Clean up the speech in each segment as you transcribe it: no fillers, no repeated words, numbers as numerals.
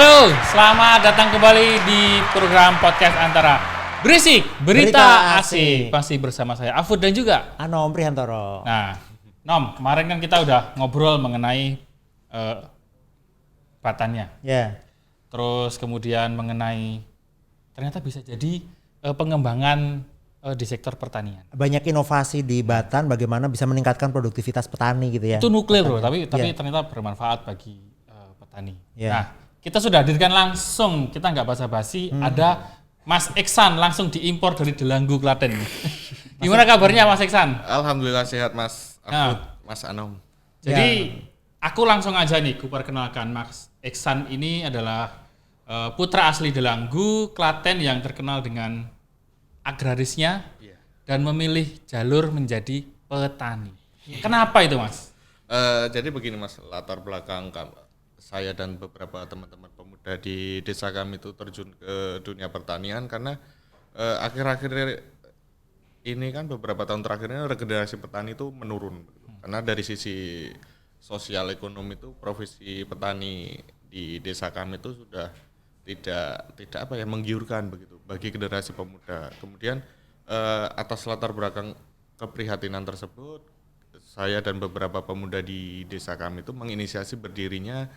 Halo, selamat datang kembali di program podcast antara Berisik Berita Asik. Masih bersama saya Afud dan juga Anom Prihantoro. Nah, Nom, kemarin kan kita udah ngobrol mengenai batannya. Ya. Terus kemudian mengenai ternyata bisa jadi pengembangan di sektor pertanian. Banyak inovasi di Batan bagaimana bisa meningkatkan produktivitas petani gitu ya. Itu nuklir loh, tapi Ya. ternyata bermanfaat bagi petani. Ya. Nah, kita sudah hadirkan langsung, kita nggak basa-basi, ada Mas Iksan langsung diimpor dari Delanggu, Klaten. Gimana kabarnya Mas Iksan? Alhamdulillah sehat Mas Afud, Nah. Mas Anom. Jadi aku langsung aja nih perkenalkan Mas Iksan ini adalah putra asli Delanggu, Klaten yang terkenal dengan agrarisnya dan memilih jalur menjadi petani. Kenapa itu Mas? Jadi begini Mas, latar belakang saya dan beberapa teman-teman pemuda di desa kami itu terjun ke dunia pertanian karena akhir-akhir ini kan beberapa tahun terakhir ini regenerasi petani itu menurun. Karena dari sisi sosial ekonomi itu profesi petani di desa kami itu sudah tidak menggiurkan begitu bagi generasi pemuda. Kemudian atas latar belakang keprihatinan tersebut, saya dan beberapa pemuda di desa kami itu menginisiasi berdirinya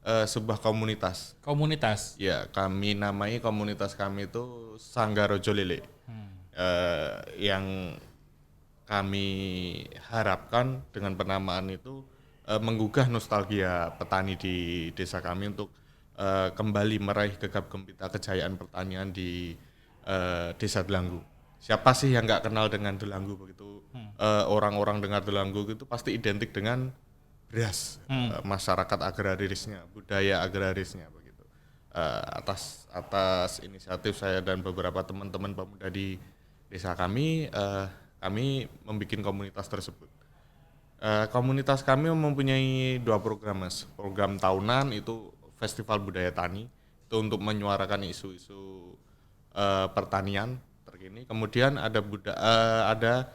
sebuah komunitas. Komunitas. Ya, kami namai komunitas kami itu Sanggar Rojo Lele. Yang kami harapkan dengan penamaan itu menggugah nostalgia petani di desa kami untuk kembali meraih gegap gempita kejayaan pertanian di desa Delanggu. Siapa sih yang nggak kenal dengan Delanggu begitu? Orang-orang dengar Delanggu itu pasti identik dengan beras, masyarakat agrarisnya, budaya agrarisnya begitu. Atas inisiatif saya dan beberapa teman-teman pemuda di desa kami, kami membuat komunitas tersebut. Komunitas kami mempunyai 2 program, Mas. Program tahunan itu Festival Budaya Tani, itu untuk menyuarakan isu-isu pertanian terkini. Kemudian ada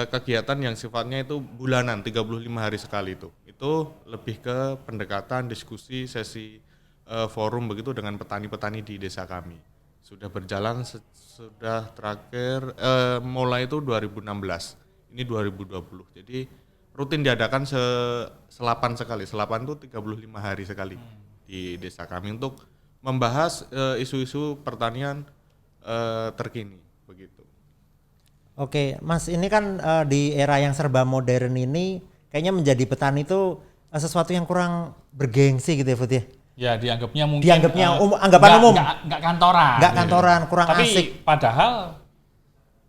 kegiatan yang sifatnya itu bulanan, 35 hari sekali itu. Itu lebih ke pendekatan, diskusi, sesi forum begitu dengan petani-petani di desa kami. Sudah berjalan sudah terakhir mulai itu 2016. Ini 2020. Jadi rutin diadakan selapan sekali. Selapan itu 35 hari sekali di desa kami untuk membahas isu-isu pertanian terkini begitu. Oke, Mas, ini kan di era yang serba modern ini kayaknya menjadi petani itu sesuatu yang kurang bergengsi gitu ya, Fut ya. Ya, dianggapnya mungkin anggapan umum. Enggak kantoran. Enggak kantoran, kurang Tapi asik. padahal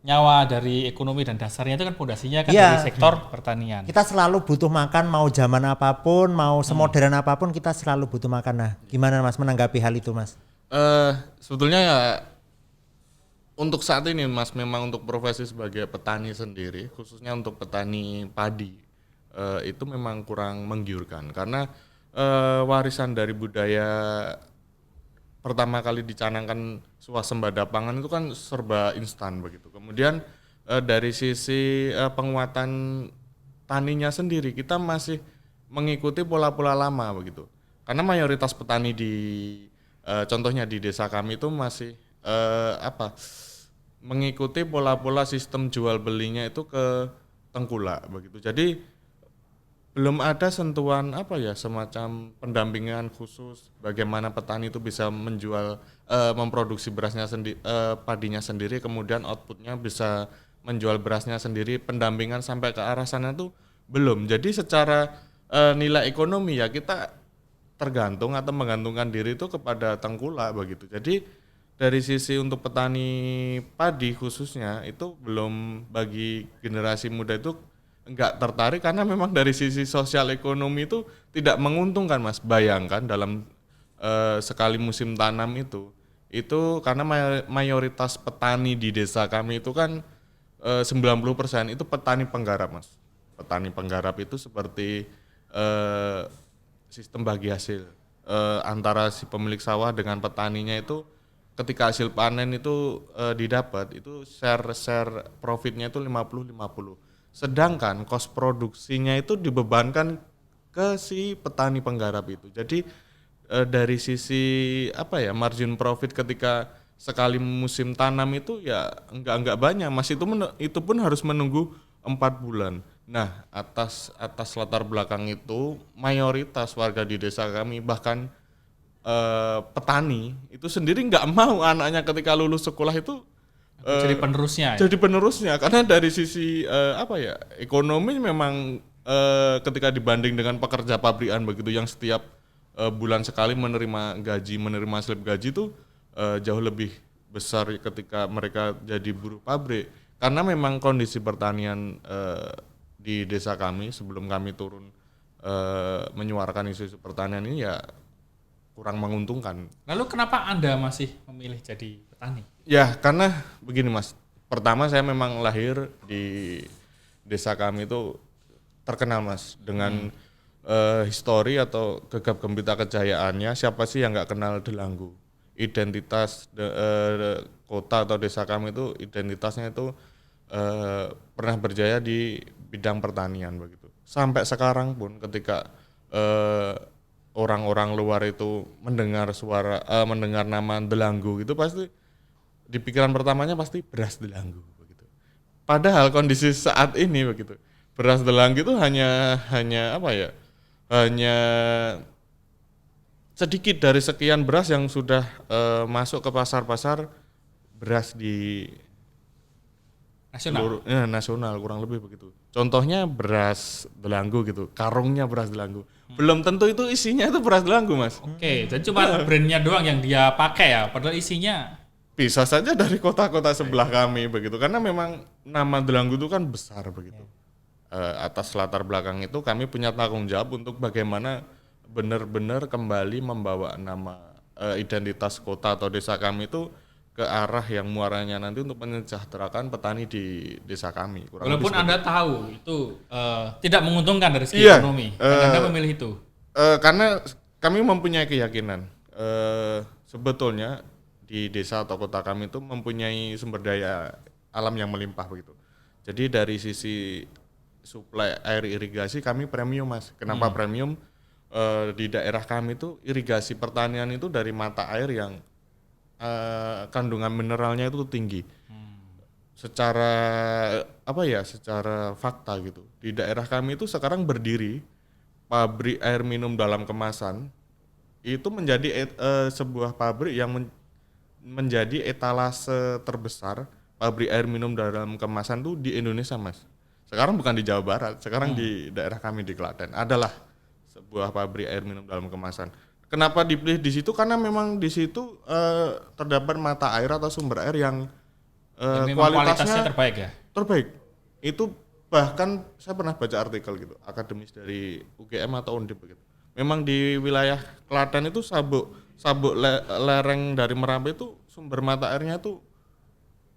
nyawa dari ekonomi dan dasarnya itu kan fondasinya kan Iya. dari sektor pertanian. Kita selalu butuh makan, mau zaman apapun, mau semodern apapun, kita selalu butuh makan. Nah, gimana Mas menanggapi hal itu, Mas? Sebetulnya ya untuk saat ini Mas, memang untuk profesi sebagai petani sendiri, khususnya untuk petani padi, itu memang kurang menggiurkan karena warisan dari budaya pertama kali dicanangkan swasembada pangan itu kan serba instan begitu. Kemudian dari sisi penguatan taninya sendiri kita masih mengikuti pola-pola lama begitu. Karena mayoritas petani di contohnya di desa kami itu masih mengikuti pola-pola sistem jual belinya itu ke tengkulak begitu. Jadi belum ada sentuhan semacam pendampingan khusus bagaimana petani itu bisa menjual memproduksi berasnya padinya sendiri, kemudian outputnya bisa menjual berasnya sendiri, pendampingan sampai ke arah sana tuh belum. Jadi secara nilai ekonomi ya kita tergantung atau menggantungkan diri itu kepada tengkulak begitu. Jadi dari sisi untuk petani padi khususnya itu belum, bagi generasi muda itu enggak tertarik karena memang dari sisi sosial ekonomi itu tidak menguntungkan, Mas. Bayangkan dalam sekali musim tanam itu karena mayoritas petani di desa kami itu kan 90% itu petani penggarap, Mas. Petani penggarap itu seperti sistem bagi hasil antara si pemilik sawah dengan petaninya itu ketika hasil panen itu didapat itu share profitnya itu 50-50. Sedangkan kos produksinya itu dibebankan ke si petani penggarap itu. Jadi dari sisi apa ya, margin profit ketika sekali musim tanam itu ya enggak banyak Mas, itu pun harus menunggu 4 bulan. Nah, atas latar belakang itu mayoritas warga di desa kami bahkan petani itu sendiri nggak mau anaknya ketika lulus sekolah itu Jadi penerusnya ya? jadi penerusnya, karena dari sisi apa ya, ekonomi memang ketika dibanding dengan pekerja pabrikan begitu yang setiap bulan sekali menerima slip gaji itu jauh lebih besar ketika mereka jadi buruh pabrik, karena memang kondisi pertanian di desa kami sebelum kami turun menyuarakan isu pertanian ini ya kurang menguntungkan. Lalu kenapa Anda masih memilih jadi petani? Ya karena begini Mas, pertama saya memang lahir di desa kami itu terkenal Mas dengan histori atau gegap gempita kejayaannya. Siapa sih yang nggak kenal Delanggu? Identitas kota atau desa kami itu identitasnya itu pernah berjaya di bidang pertanian begitu. Sampai sekarang pun ketika orang-orang luar itu mendengar mendengar nama Delanggu gitu, pasti di pikiran pertamanya pasti beras Delanggu begitu. Padahal kondisi saat ini begitu, beras Delanggu itu hanya apa ya? Hanya sedikit dari sekian beras yang sudah masuk ke pasar-pasar beras di Nasional? nasional kurang lebih begitu. Contohnya beras Delanggu gitu, karungnya beras Delanggu. Belum tentu itu isinya itu beras Delanggu Mas. Oke, jadi cuma brandnya doang yang dia pakai ya, padahal isinya Bisa saja dari kota-kota sebelah kami begitu, karena memang nama Delanggu itu kan besar begitu. Atas latar belakang itu kami punya tanggung jawab untuk bagaimana benar-benar kembali membawa nama identitas kota atau desa kami itu ke arah yang muaranya nanti untuk mensejahterakan petani di desa kami. walaupun Anda tahu itu tidak menguntungkan dari segi Iya, ekonomi, dan Anda memilih itu. Karena kami mempunyai keyakinan sebetulnya di desa atau kota kami itu mempunyai sumber daya alam yang melimpah begitu. Jadi dari sisi suplai air irigasi kami premium Mas. Kenapa premium? Di daerah kami itu irigasi pertanian itu dari mata air yang kandungan mineralnya itu tinggi. Secara apa ya? Secara fakta gitu. Di daerah kami itu sekarang berdiri pabrik air minum dalam kemasan itu menjadi sebuah pabrik yang menjadi etalase terbesar pabrik air minum dalam kemasan tuh di Indonesia Mas. Sekarang bukan di Jawa Barat, sekarang di daerah kami di Klaten adalah sebuah pabrik air minum dalam kemasan. Kenapa dipilih di situ? Karena memang di situ terdapat mata air atau sumber air yang kualitasnya terbaik ya. Terbaik. Itu bahkan saya pernah baca artikel gitu, akademis dari UGM atau Undip begitu. Memang di wilayah Klaten itu sabuk lereng dari Merapi itu sumber mata airnya itu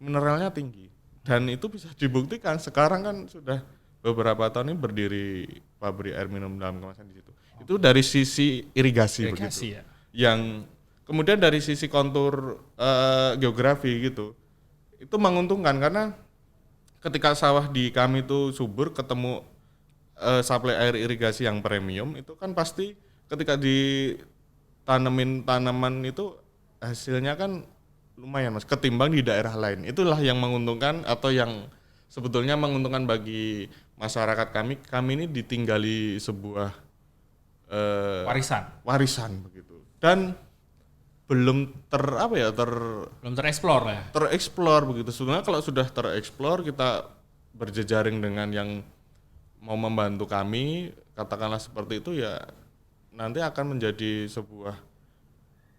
mineralnya tinggi. Dan itu bisa dibuktikan sekarang kan sudah beberapa tahun ini berdiri pabrik air minum dalam kemasan di situ. Itu dari sisi irigasi begitu. Ya. Yang kemudian dari sisi kontur geografi gitu. Itu menguntungkan karena ketika sawah di kami itu subur ketemu suplai air irigasi yang premium itu kan pasti ketika ditanemin tanaman itu hasilnya kan lumayan Mas ketimbang di daerah lain. Itulah yang menguntungkan atau yang sebetulnya menguntungkan bagi masyarakat kami. Kami ini ditinggali sebuah warisan begitu. Dan belum tereksplor ya. Tereksplor begitu. Sebenarnya kalau sudah tereksplor kita berjejaring dengan yang mau membantu kami, katakanlah seperti itu ya nanti akan menjadi sebuah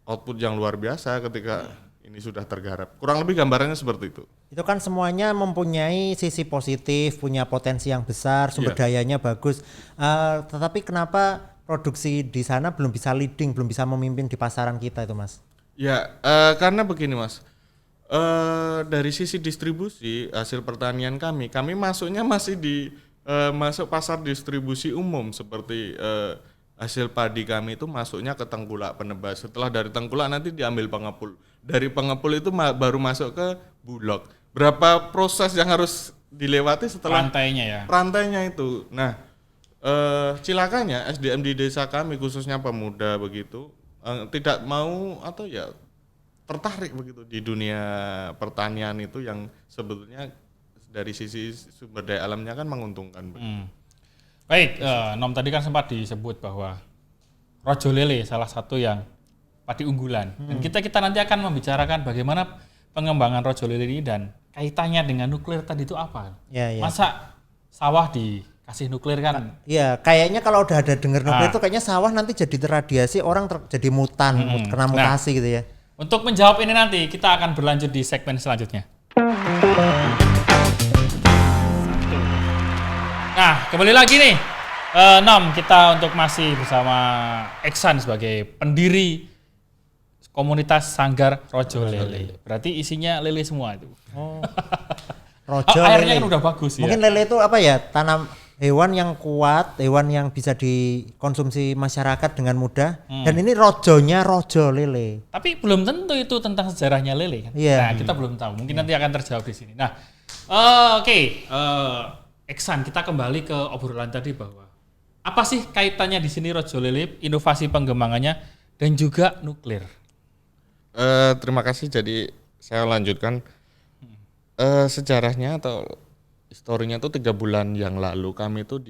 output yang luar biasa ketika ini sudah tergarap. Kurang lebih gambarannya seperti itu. Itu kan semuanya mempunyai sisi positif, punya potensi yang besar, sumber dayanya bagus. Tetapi kenapa produksi di sana belum bisa leading, belum bisa memimpin di pasaran kita itu Mas? Ya, karena begini Mas. Dari sisi distribusi hasil pertanian kami masuknya masih di masuk pasar distribusi umum seperti hasil padi kami itu masuknya ke Tengkulak Penebas. Setelah dari Tengkulak nanti diambil pengepul. Dari pengepul itu baru masuk ke Bulog. Berapa proses yang harus dilewati setelah rantainya itu. Nah, cilakanya SDM di desa kami khususnya pemuda begitu tidak mau atau ya tertarik begitu di dunia pertanian itu yang sebetulnya dari sisi sumber daya alamnya kan menguntungkan. Baik, Nom tadi kan sempat disebut bahwa Rojo Lele salah satu yang padi unggulan. Dan kita nanti akan membicarakan bagaimana pengembangan Rojo Lele ini dan kaitannya dengan nuklir tadi itu apa? Ya, ya. Masa sawah dikasih nuklir kan? Iya, kayaknya kalau udah ada dengar nuklir itu kayaknya sawah nanti jadi terradiasi, orang jadi mutan, kena mutasi gitu ya. Untuk menjawab ini nanti kita akan berlanjut di segmen selanjutnya. Nah, kembali lagi nih, Nom, kita untuk masih bersama Eksan sebagai pendiri komunitas Sanggar Rojo Lele. Berarti isinya lele semua itu. Oh. Rojo airnya lele. kan udah bagus ya. Mungkin lele itu apa ya? Tanam hewan yang kuat, hewan yang bisa dikonsumsi masyarakat dengan mudah. Dan ini rojonya rojo lele. Tapi belum tentu itu tentang sejarahnya lele kan. Iya. Nah, kita belum tahu. Mungkin nanti akan terjawab di sini. Nah, oke. Eksan, kita kembali ke obrolan tadi bahwa apa sih kaitannya di sini Rojo Lele, inovasi pengembangannya dan juga nuklir. Terima kasih. Jadi saya lanjutkan sejarahnya atau historinya tuh 3 bulan yang lalu kami tuh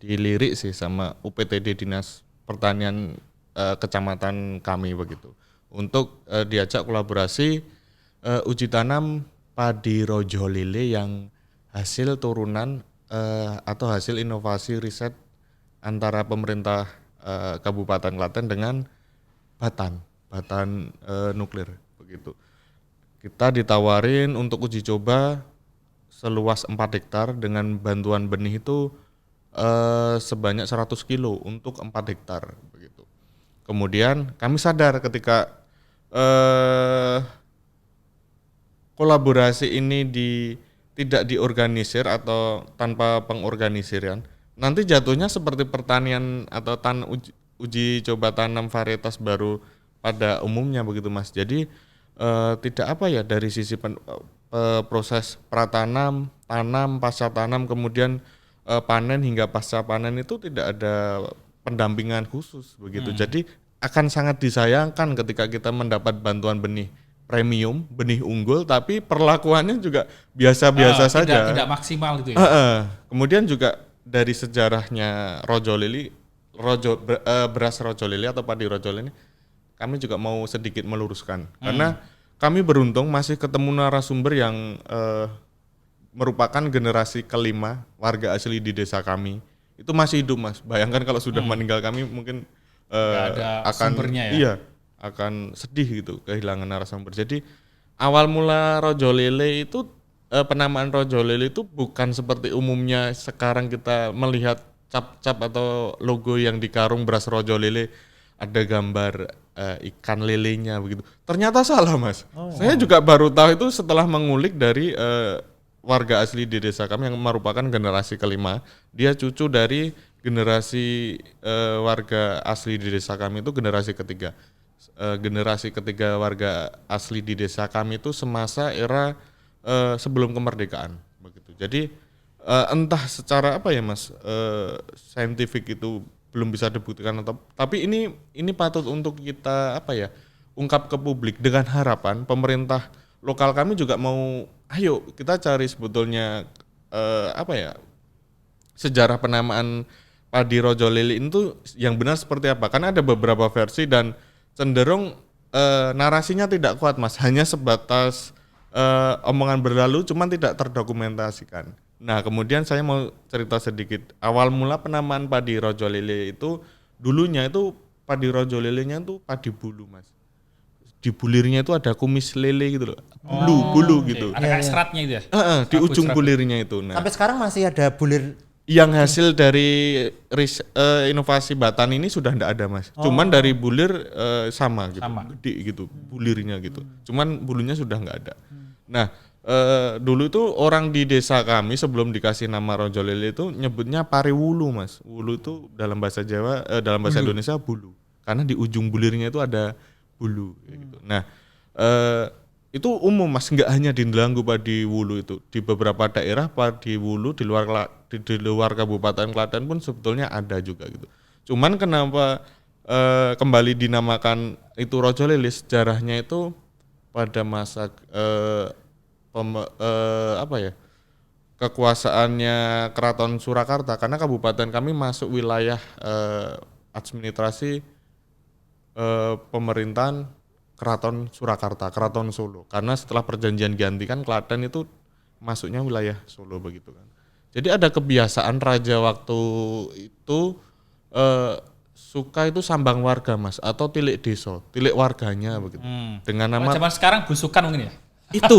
dilirik sih sama UPTD Dinas Pertanian kecamatan kami begitu untuk diajak kolaborasi uji tanam padi Rojo Lele yang hasil turunan atau hasil inovasi riset antara pemerintah Kabupaten Klaten dengan Batan nuklir begitu. Kita ditawarin untuk uji coba seluas 4 hektar dengan bantuan benih itu sebanyak 100 kilo untuk 4 hektar begitu. Kemudian kami sadar ketika kolaborasi ini tidak diorganisir atau tanpa pengorganisiran, nanti jatuhnya seperti pertanian atau uji coba tanam varietas baru pada umumnya begitu Mas. Jadi tidak apa ya dari sisi proses pratanam, tanam, pasca tanam, kemudian panen hingga pasca panen itu tidak ada pendampingan khusus begitu. Jadi akan sangat disayangkan ketika kita mendapat bantuan benih premium, benih unggul, tapi perlakuannya juga biasa-biasa saja. Tidak maksimal gitu ya. Kemudian juga dari sejarahnya Rojo Lele, beras Rojo Lele atau padi Rojo Lele, kami juga mau sedikit meluruskan. Karena kami beruntung masih ketemu narasumber yang merupakan generasi kelima warga asli di desa kami. Itu masih hidup Mas. Bayangkan kalau sudah meninggal kami mungkin ada akan sumbernya ya. Iya, akan sedih gitu kehilangan narasumber. Jadi awal mula Rojo Lele itu penamaan Rojo Lele itu bukan seperti umumnya sekarang kita melihat cap-cap atau logo yang di karung beras Rojo Lele ada gambar ikan lelenya begitu. Ternyata salah Mas. Saya juga baru tahu itu setelah mengulik dari warga asli di desa kami yang merupakan generasi kelima. Dia cucu dari generasi warga asli di desa kami itu generasi ketiga. Generasi ketiga warga asli di desa kami itu semasa era sebelum kemerdekaan begitu. Jadi entah secara apa ya Mas, saintifik itu belum bisa dibuktikan atau tapi ini patut untuk kita apa ya ungkap ke publik dengan harapan pemerintah lokal kami juga mau ayo kita cari sebetulnya apa ya sejarah penamaan padi Rojo Lele itu yang benar seperti apa, karena ada beberapa versi dan cenderung narasinya tidak kuat Mas, hanya sebatas omongan berlalu cuman tidak terdokumentasikan. Nah kemudian saya mau cerita sedikit awal mula penamaan padi Rojo Lele itu dulunya itu padi Rojo Lelenya itu padi bulu Mas, di bulirnya itu ada kumis lele gitu loh, bulu gitu. Ada kayak seratnya itu ya. Di ujung bulirnya itu. Nah Sampai sekarang masih ada bulir yang hasil dari inovasi Batan ini sudah tidak ada Mas. Cuman dari bulir sama gitu, gede gitu bulirnya gitu. Cuman bulunya sudah nggak ada. Nah dulu itu orang di desa kami sebelum dikasih nama Rojo Lele itu nyebutnya pariwulu Mas. Wulu itu dalam bahasa Jawa, dalam bahasa Indonesia bulu. Karena di ujung bulirnya itu ada bulu. Gitu. Nah itu umum Mas, nggak hanya di Delanggu padi wulu itu, di beberapa daerah padi wulu di luar Kabupaten Klaten pun sebetulnya ada juga gitu. Cuman kenapa kembali dinamakan itu Raja Lele, sejarahnya itu pada masa kekuasaannya Keraton Surakarta, karena kabupaten kami masuk wilayah administrasi pemerintahan Keraton Surakarta, Keraton Solo. Karena setelah perjanjian ganti kan Klaten itu masuknya wilayah Solo begitu kan. Jadi ada kebiasaan raja waktu itu suka itu sambang warga Mas, atau tilik desa, tilik warganya begitu. Dengan nama zaman sekarang busukan mungkin ya. itu.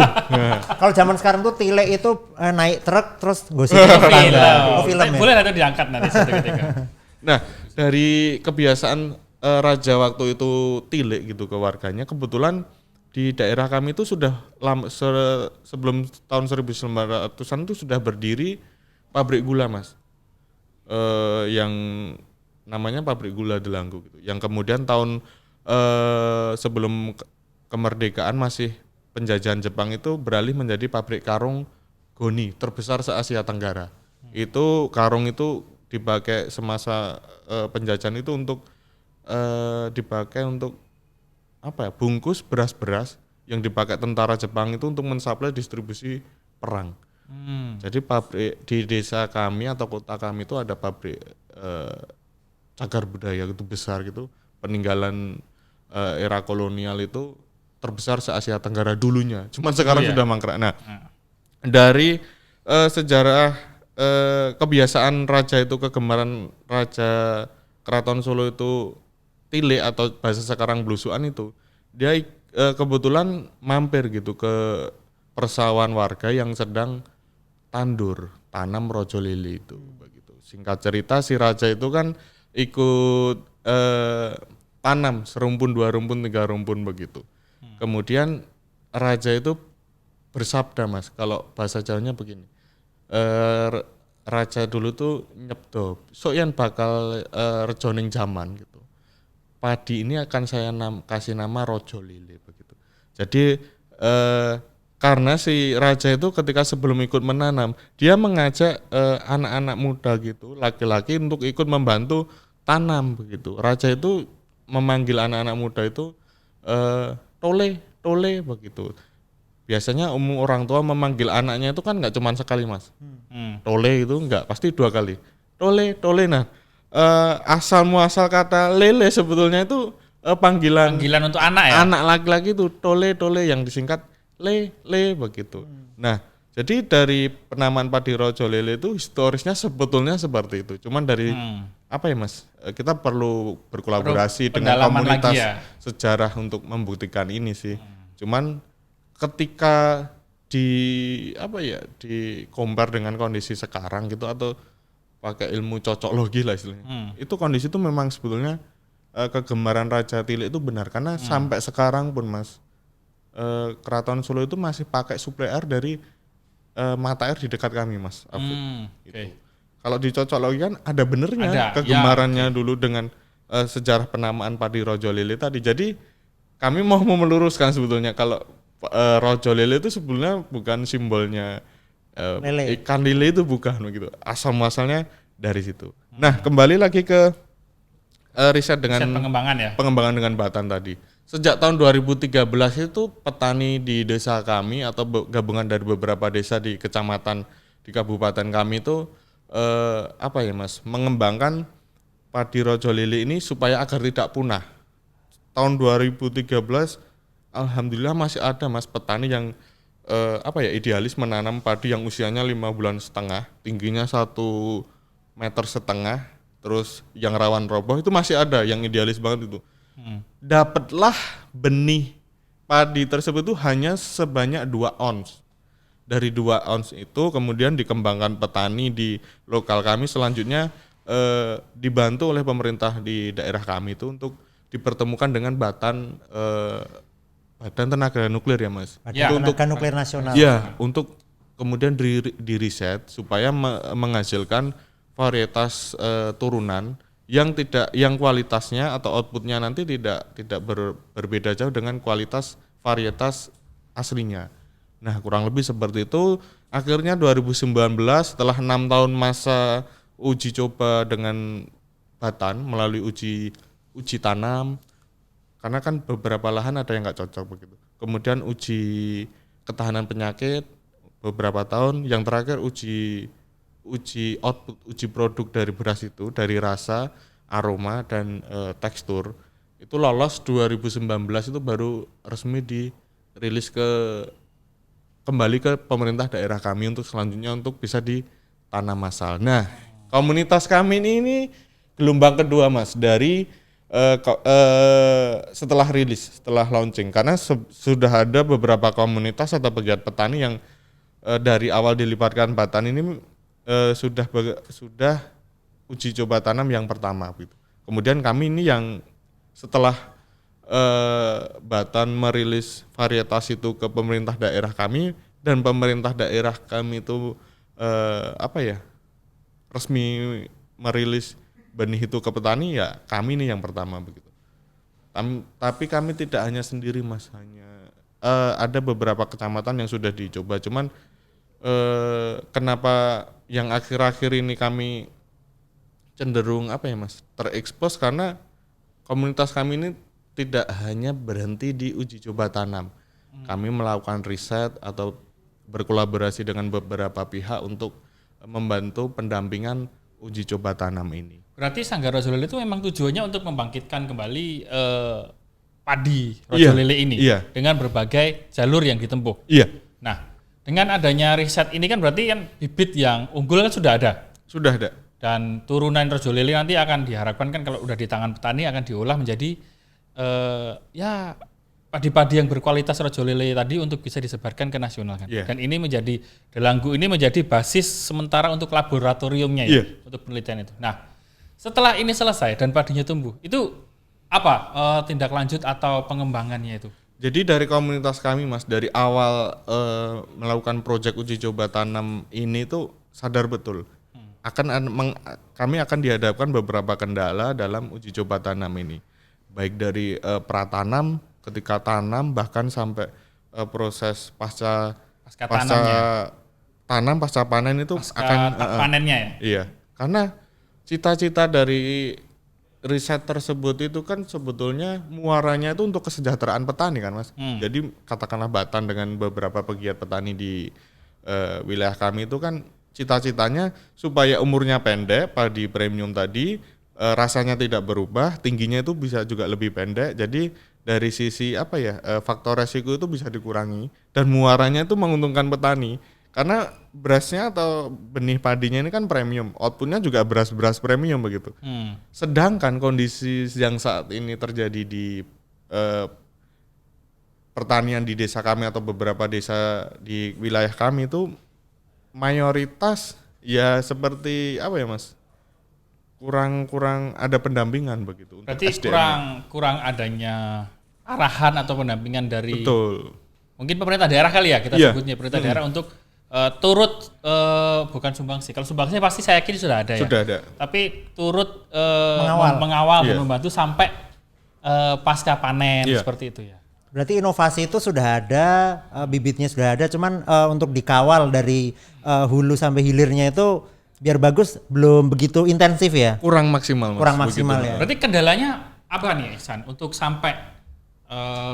Kalau zaman sekarang tuh tilek itu naik truk terus gosip tetangga. Film ya. Boleh nanti diangkat nanti satu ketika. Nah, dari kebiasaan raja waktu itu tilik gitu ke warganya, kebetulan di daerah kami itu sudah sebelum tahun 1900-an itu sudah berdiri pabrik gula Mas. Yang namanya pabrik gula Delanggu gitu. Yang kemudian tahun sebelum kemerdekaan masih penjajahan Jepang itu beralih menjadi pabrik karung Goni terbesar se-Asia Tenggara. Itu karung itu dipakai semasa penjajahan itu untuk dipakai untuk bungkus beras-beras yang dipakai tentara Jepang itu untuk mensuplai distribusi perang. Jadi pabrik di desa kami atau kota kami itu ada pabrik cagar budaya gitu besar gitu, peninggalan era kolonial itu terbesar se-Asia Tenggara dulunya. Cuman sekarang sudah mangkrak. Nah, dari sejarah kebiasaan raja itu, kegemaran raja Keraton Solo itu tilik atau bahasa sekarang blusukan itu, dia kebetulan mampir gitu ke persawahan warga yang sedang tanam rojo lele itu begitu. Singkat cerita si raja itu kan ikut tanam serumpun, 2 rumpun, 3 rumpun begitu. Kemudian raja itu bersabda Mas, kalau bahasa Jawanya begini. Raja dulu tuh nyepdo, sok yang bakal rejoning zaman gitu. Padi ini akan saya kasih nama Rojo Lele begitu. Jadi karena si raja itu ketika sebelum ikut menanam, dia mengajak anak-anak muda gitu, laki-laki untuk ikut membantu tanam begitu. Raja itu memanggil anak-anak muda itu tole begitu. Biasanya orang tua memanggil anaknya itu kan nggak cuma sekali Mas. Tole itu enggak, pasti 2 kali. Tole. Nah, asal muasal kata lele sebetulnya itu panggilan untuk anak ya. Anak laki-laki itu tole yang disingkat le begitu. Nah, jadi dari penamaan padi Rojo Lele itu historisnya sebetulnya seperti itu. Cuman dari Mas? Kita perlu berkolaborasi dengan komunitas sejarah untuk membuktikan ini sih. Cuman ketika di compare dengan kondisi sekarang gitu atau pakai ilmu cocoklogi lah istilahnya. Itu kondisi itu memang sebetulnya kegemaran Raja Tilik itu benar karena sampai sekarang pun Mas, Keraton Solo itu masih pakai suplai air dari mata air di dekat kami Mas. Gitu. Kalau dicocoklogi kan ada benernya kegemarannya dulu dengan sejarah penamaan padi Rojo Lele tadi. Jadi kami mau meluruskan sebetulnya kalau Rojo Lele itu sebetulnya bukan simbolnya ikan lele itu bukan begitu. Asal muasalnya dari situ. Nah, kembali lagi ke riset pengembangan dengan batan tadi. Sejak tahun 2013 itu petani di desa kami atau gabungan dari beberapa desa di kecamatan di kabupaten kami itu Mas, mengembangkan padi Rojo Lele ini supaya agar tidak punah. Tahun 2013 alhamdulillah masih ada Mas petani yang idealis menanam padi yang usianya 5,5 bulan, tingginya 1,5 meter, terus yang rawan roboh itu masih ada yang idealis banget itu. Dapatlah benih padi tersebut itu hanya sebanyak 2 ons. Dari 2 ons itu kemudian dikembangkan petani di lokal kami, selanjutnya dibantu oleh pemerintah di daerah kami itu untuk dipertemukan dengan Badan Tenaga Nuklir ya Mas. Tenaga Nuklir Nasional. Ya, untuk kemudian diriset supaya menghasilkan varietas turunan yang kualitasnya atau outputnya nanti tidak berbeda jauh dengan kualitas varietas aslinya. Nah, kurang lebih seperti itu. Akhirnya 2019 setelah 6 tahun masa uji coba dengan Batan melalui uji uji tanam, karena kan beberapa lahan ada yang nggak cocok begitu. Kemudian uji ketahanan penyakit beberapa tahun, yang terakhir uji output, uji produk dari beras itu, dari rasa, aroma dan tekstur. Itu lolos 2019, itu baru resmi dirilis kembali ke pemerintah daerah kami untuk selanjutnya untuk bisa ditanam massal. Nah, komunitas kami ini gelombang kedua Mas dari setelah rilis, setelah launching, karena sudah ada beberapa komunitas atau pegiat petani yang dari awal dilibatkan Batan ini sudah uji coba tanam yang pertama gitu. Kemudian kami ini yang setelah Batan merilis varietas itu ke pemerintah daerah kami, dan pemerintah daerah kami itu resmi merilis benih itu ke petani, ya kami ini yang pertama begitu. Tapi kami tidak hanya sendiri Mas, ada beberapa kecamatan yang sudah dicoba, cuman kenapa yang akhir-akhir ini kami cenderung terekspos, karena komunitas kami ini tidak hanya berhenti di uji coba tanam. Kami melakukan riset atau berkolaborasi dengan beberapa pihak untuk membantu pendampingan uji coba tanam ini. Berarti Sanggar Rojo Lele itu memang tujuannya untuk membangkitkan kembali padi Rojo Lele ini dengan berbagai jalur yang ditempuh. Iya. Nah, dengan adanya riset ini kan berarti kan bibit yang unggul kan sudah ada. Sudah ada. Dan turunan Rojo Lele nanti akan diharapkan kan kalau udah di tangan petani akan diolah menjadi padi-padi yang berkualitas Rojo Lele tadi untuk bisa disebarkan ke nasional kan. Yeah. Dan ini menjadi Delanggu ini menjadi basis sementara untuk laboratoriumnya untuk penelitian itu. Nah, setelah ini selesai dan padinya tumbuh, itu apa tindak lanjut atau pengembangannya itu? Jadi dari komunitas kami Mas, dari awal melakukan proyek uji coba tanam ini tuh sadar betul kami akan dihadapkan beberapa kendala dalam uji coba tanam ini, baik dari pratanam, ketika tanam, bahkan sampai proses pasca tanam, pasca panen itu panennya ya. Iya, karena cita-cita dari riset tersebut itu kan sebetulnya muaranya itu untuk kesejahteraan petani kan Mas. Jadi katakanlah Batan dengan beberapa pegiat petani di wilayah kami itu kan cita-citanya supaya umurnya pendek, padi premium tadi rasanya tidak berubah, tingginya itu bisa juga lebih pendek. Jadi dari sisi faktor resiko itu bisa dikurangi dan muaranya itu menguntungkan petani. Karena berasnya atau benih padinya ini kan premium, outputnya juga beras premium begitu. Sedangkan kondisi yang saat ini terjadi di pertanian di desa kami atau beberapa desa di wilayah kami itu mayoritas ya seperti Mas, kurang ada pendampingan begitu. Berarti kurang adanya arahan atau pendampingan dari. Betul. Mungkin pemerintah daerah kali ya kita sebutnya pemerintah daerah untuk turut bukan sumbangsi. Kalau sumbangsi pasti saya yakin sudah ada ya. Sudah ada. Tapi turut mengawal dan membantu sampai pasca panen seperti itu ya. Berarti inovasi itu sudah ada, bibitnya sudah ada, cuman untuk dikawal dari hulu sampai hilirnya itu biar bagus belum begitu intensif ya. Kurang maksimal Mas. Kurang maksimal begitu. ya. Berarti kendalanya apa nih Ihsan untuk sampai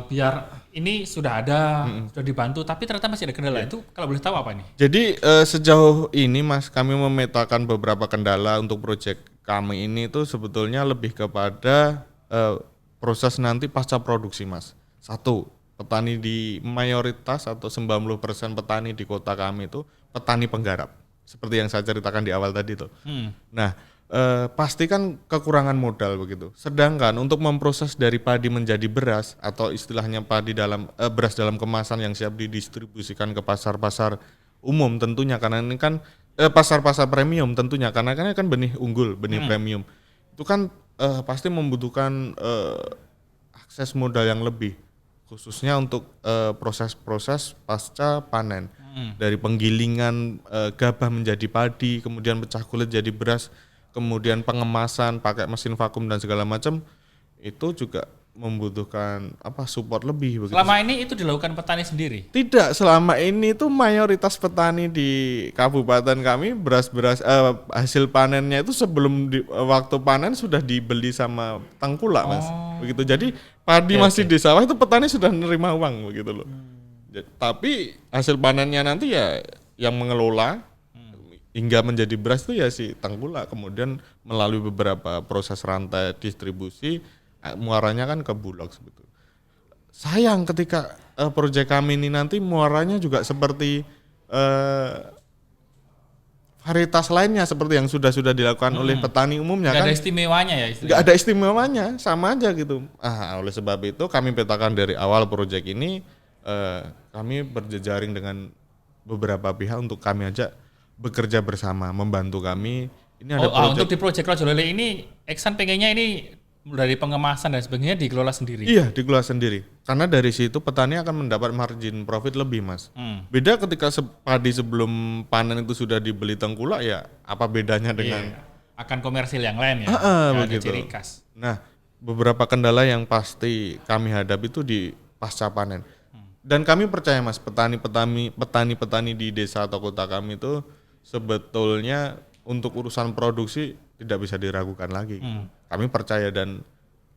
biar ini sudah ada, sudah dibantu, tapi ternyata masih ada kendala. Itu kalau boleh tahu apa nih? Jadi sejauh ini Mas, kami memetakan beberapa kendala untuk proyek kami ini itu sebetulnya lebih kepada proses nanti pasca produksi Mas. Satu, petani di mayoritas atau 90% petani di kota kami itu petani penggarap. Seperti yang saya ceritakan di awal tadi tuh. Nah, pasti kan kekurangan modal begitu. Sedangkan untuk memproses dari padi menjadi beras atau istilahnya padi dalam beras dalam kemasan yang siap didistribusikan ke pasar-pasar umum tentunya, karena ini kan pasar-pasar premium tentunya, karena kan benih unggul, benih premium. Itu kan pasti membutuhkan akses modal yang lebih, khususnya untuk proses-proses pasca panen. Dari penggilingan gabah menjadi padi, kemudian pecah kulit jadi beras, kemudian pengemasan pakai mesin vakum dan segala macam, itu juga membutuhkan support lebih begitu. Selama ini itu dilakukan petani sendiri? Tidak, selama ini tuh mayoritas petani di kabupaten kami beras-beras hasil panennya itu sebelum waktu panen sudah dibeli sama tengkulak, Mas. Begitu. Jadi padi masih di sawah itu petani sudah menerima uang begitu loh. Tapi hasil panennya nanti ya yang mengelola hingga menjadi beras itu ya si tengkulak, kemudian melalui beberapa proses rantai distribusi muaranya kan ke Bulog sebetulnya. Sayang ketika proyek kami ini nanti muaranya juga seperti varietas lainnya seperti yang sudah dilakukan oleh petani umumnya. Nggak kan ada istimewanya ya istilahnya? Nggak ada istimewanya, sama aja gitu. Oleh sebab itu kami petakan dari awal proyek ini, kami berjejaring dengan beberapa pihak untuk kami ajak bekerja bersama, membantu kami. Ini ada untuk di proyek Rojolele ini, Eksan pengennya ini dari pengemasan dan sebagainya dikelola sendiri? Iya, dikelola sendiri. Karena dari situ petani akan mendapat margin profit lebih, Mas. Beda ketika padi sebelum panen itu sudah dibeli tengkulak, ya apa bedanya dengan akan komersil yang lain ya? Begitu. Ada ciri khas. Nah, beberapa kendala yang pasti kami hadapi itu di pasca panen. Dan kami percaya, Mas, petani-petani di desa atau kota kami itu sebetulnya untuk urusan produksi tidak bisa diragukan lagi. Kami percaya dan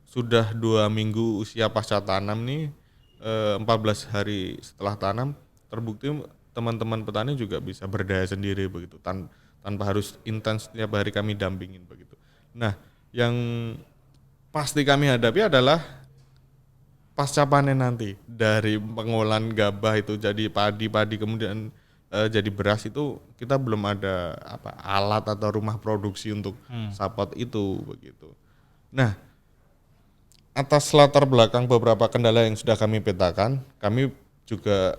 sudah 2 minggu usia pasca tanam nih, 14 hari setelah tanam, terbukti teman-teman petani juga bisa berdaya sendiri begitu, tanpa harus intens setiap hari kami dampingin begitu. Nah, yang pasti kami hadapi adalah pasca panen nanti, dari pengolahan gabah itu jadi padi kemudian jadi beras, itu kita belum ada alat atau rumah produksi untuk support itu begitu. Nah, atas latar belakang beberapa kendala yang sudah kami petakan, kami juga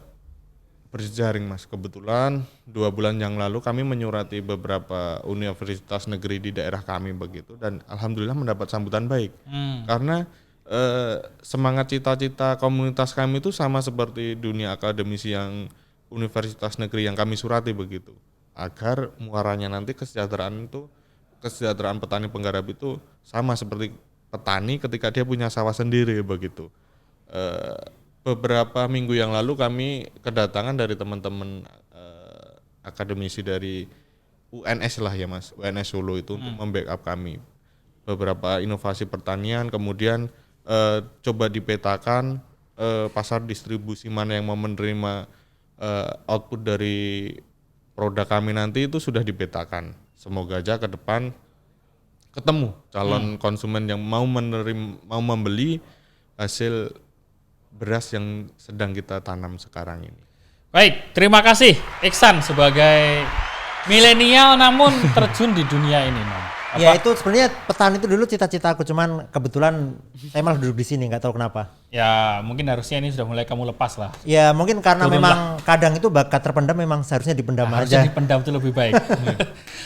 berjejaring, Mas. Kebetulan 2 bulan yang lalu kami menyurati beberapa universitas negeri di daerah kami begitu, dan alhamdulillah mendapat sambutan baik. Karena semangat cita-cita komunitas kami itu sama seperti dunia akademisi yang universitas negeri yang kami surati begitu, agar muaranya nanti kesejahteraan petani penggarap itu sama seperti petani ketika dia punya sawah sendiri begitu. Beberapa minggu yang lalu kami kedatangan dari teman-teman akademisi dari UNS lah ya, Mas, UNS Solo itu untuk membackup kami beberapa inovasi pertanian, kemudian coba dipetakan pasar distribusi mana yang mau menerima output dari produk kami nanti itu sudah dipetakan. Semoga aja ke depan ketemu calon konsumen yang mau membeli hasil beras yang sedang kita tanam sekarang ini. Baik, terima kasih Eksan sebagai milenial namun terjun di dunia ini, Nom. Ya itu sebenarnya petani itu dulu cita-cita aku, cuman kebetulan saya malah duduk di sini, nggak tahu kenapa. Ya mungkin harusnya ini sudah mulai kamu lepas lah. Ya mungkin karena Turunlah. memang kadang itu bakat terpendam, memang seharusnya dipendam aja. Harusnya dipendam itu lebih baik.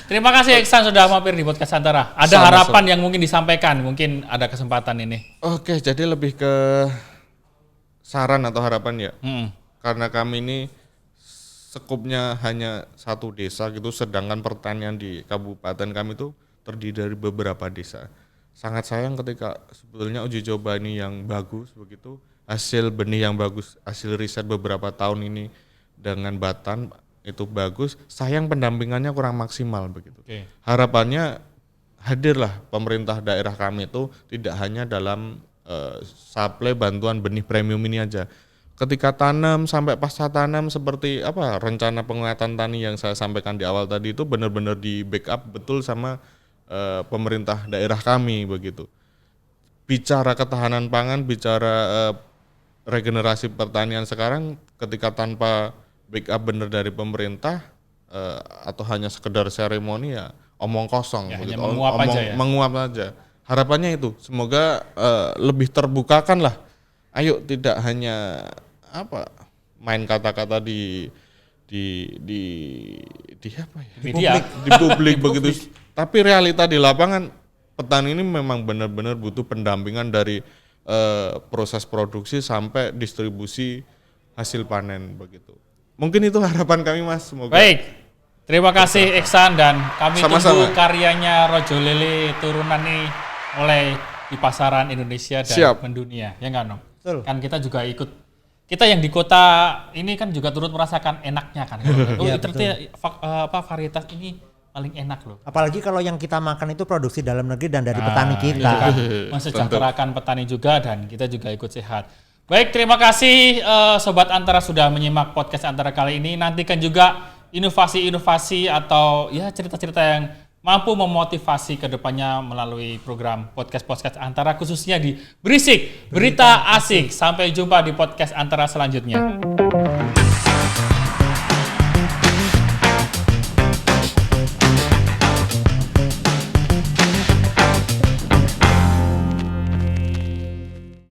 Terima kasih Eksan sudah mampir di podcast Antara. Ada Sama-sama. harapan yang mungkin disampaikan, mungkin ada kesempatan ini. Oke, jadi lebih ke saran atau harapan ya. Karena kami ini sekupnya hanya 1 desa gitu, sedangkan pertanian di kabupaten kami itu terdiri dari beberapa desa. Sangat sayang ketika sebetulnya uji coba ini yang bagus begitu, hasil benih yang bagus, hasil riset beberapa tahun ini dengan Batan itu bagus, sayang pendampingannya kurang maksimal begitu. Harapannya hadirlah pemerintah daerah kami itu tidak hanya dalam suplai bantuan benih premium ini aja. Ketika tanam sampai pasca tanam seperti rencana penguatan tani yang saya sampaikan di awal tadi itu benar-benar di backup betul sama pemerintah daerah kami begitu. Bicara ketahanan pangan, bicara regenerasi pertanian sekarang, ketika tanpa backup benar dari pemerintah atau hanya sekedar seremoni ya omong kosong Ya, begitu. hanya menguap aja ya. Menguap aja. Harapannya itu semoga lebih terbukakan lah. Ayo tidak hanya main kata-kata di Media. di publik begitu. Tapi realita di lapangan petani ini memang benar-benar butuh pendampingan dari proses produksi sampai distribusi hasil panen begitu. Mungkin itu harapan kami, Mas. Semoga. Baik, terima kasih Eksan dan kami Sama-sama. tunggu karyanya Rojolele turunan ini mulai di pasaran Indonesia dan Siap. mendunia, ya nggak, Nom? Betul. Kan kita juga ikut, kita yang di kota ini kan juga turut merasakan enaknya kan. Oh, Iya, ternyata varietas ini paling enak loh. Apalagi kalau yang kita makan itu produksi dalam negeri dan dari petani Itu kita. kan mensejahterakan petani juga dan kita juga ikut sehat. Baik, terima kasih Sobat Antara sudah menyimak podcast Antara kali ini. Nantikan juga inovasi-inovasi atau ya cerita-cerita yang mampu memotivasi ke depannya melalui program podcast Antara, khususnya di Berisik, Berita Asik. Sampai jumpa di podcast Antara selanjutnya.